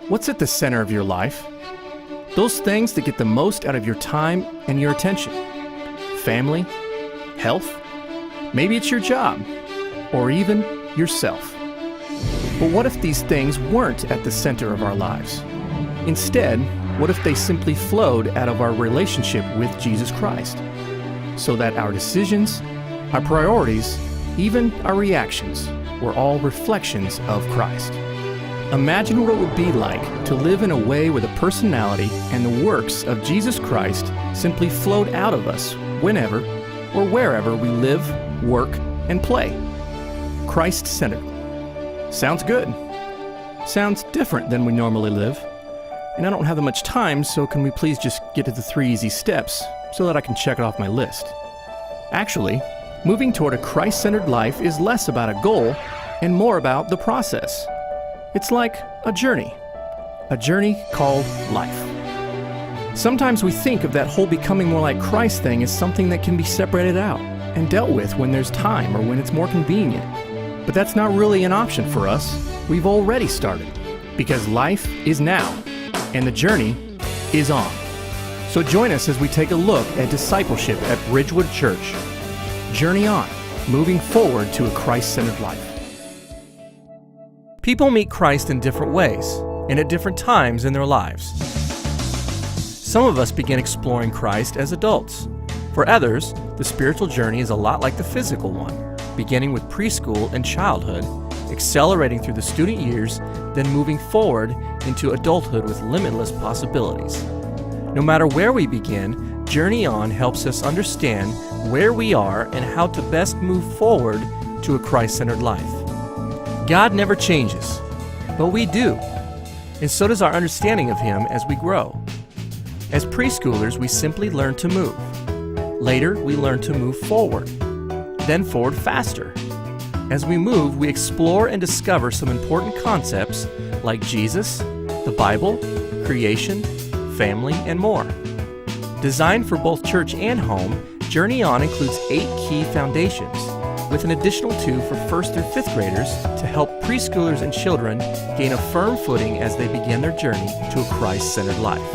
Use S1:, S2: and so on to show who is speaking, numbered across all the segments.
S1: What's at the center of your life? Those things that get the most out of your time and your attention. Family, health, maybe it's your job, or even yourself. But what if these things weren't at the center of our lives? Instead, what if they simply flowed out of our relationship with Jesus Christ? So that our decisions, our priorities, even our reactions were all reflections of Christ. Imagine what it would be like to live in a way where the personality and the works of Jesus Christ simply flowed out of us whenever or wherever we live, work, and play. Christ-centered. Sounds good. Sounds different than we normally live. And I don't have that much time, so can we please just get to the 3 easy steps so that I can check it off my list? Actually, moving toward a Christ-centered life is less about a goal and more about the process. It's like a journey called life. Sometimes we think of that whole becoming more like Christ thing as something that can be separated out and dealt with when there's time or when it's more convenient. But that's not really an option for us. We've already started, because life is now, and the journey is on. So join us as we take a look at discipleship at Bridgewood Church. Journey on, moving forward to a Christ-centered life. People meet Christ in different ways and at different times in their lives. Some of us begin exploring Christ as adults. For others, the spiritual journey is a lot like the physical one, beginning with preschool and childhood, accelerating through the student years, then moving forward into adulthood with limitless possibilities. No matter where we begin, Journey On helps us understand where we are and how to best move forward to a Christ-centered life. God never changes, but we do, and so does our understanding of Him as we grow. As preschoolers, we simply learn to move. Later, we learn to move forward, then forward faster. As we move, we explore and discover some important concepts like Jesus, the Bible, creation, family, and more. Designed for both church and home, Journey On includes 8 key foundations, with an additional 2 for 1st through 5th graders to help preschoolers and children gain a firm footing as they begin their journey to a Christ-centered life.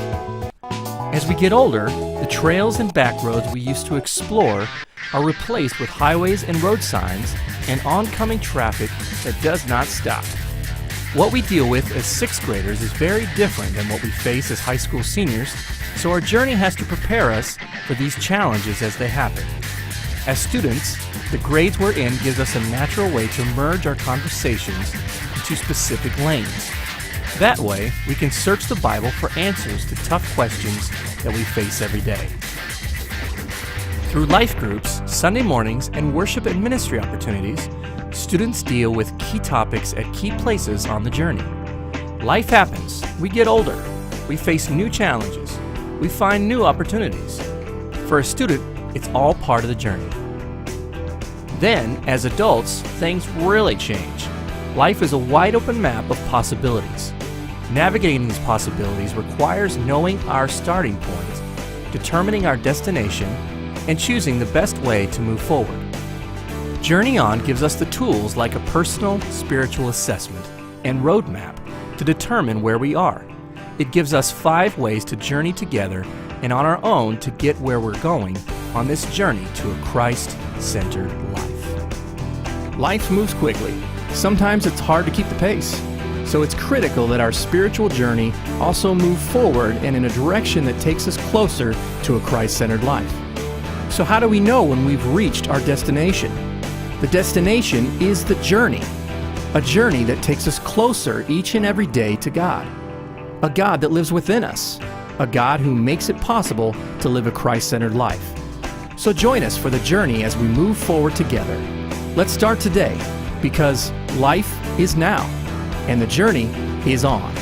S1: As we get older, the trails and back roads we used to explore are replaced with highways and road signs and oncoming traffic that does not stop. What we deal with as 6th graders is very different than what we face as high school seniors, so our journey has to prepare us for these challenges as they happen. As students, the grades we're in gives us a natural way to merge our conversations into specific lanes. That way, we can search the Bible for answers to tough questions that we face every day. Through life groups, Sunday mornings, and worship and ministry opportunities, students deal with key topics at key places on the journey. Life happens. We get older. We face new challenges. We find new opportunities. For a student, it's all part of the journey. Then, as adults, things really change. Life is a wide open map of possibilities. Navigating these possibilities requires knowing our starting point, determining our destination, and choosing the best way to move forward. Journey On gives us the tools like a personal spiritual assessment and roadmap to determine where we are. It gives us 5 ways to journey together and on our own to get where we're going on this journey to a Christ-centered life. Life moves quickly. Sometimes it's hard to keep the pace. So it's critical that our spiritual journey also move forward and in a direction that takes us closer to a Christ-centered life. So how do we know when we've reached our destination? The destination is the journey, a journey that takes us closer each and every day to God, a God that lives within us, a God who makes it possible to live a Christ-centered life. So join us for the journey as we move forward together. Let's start today, because life is now, and the journey is on.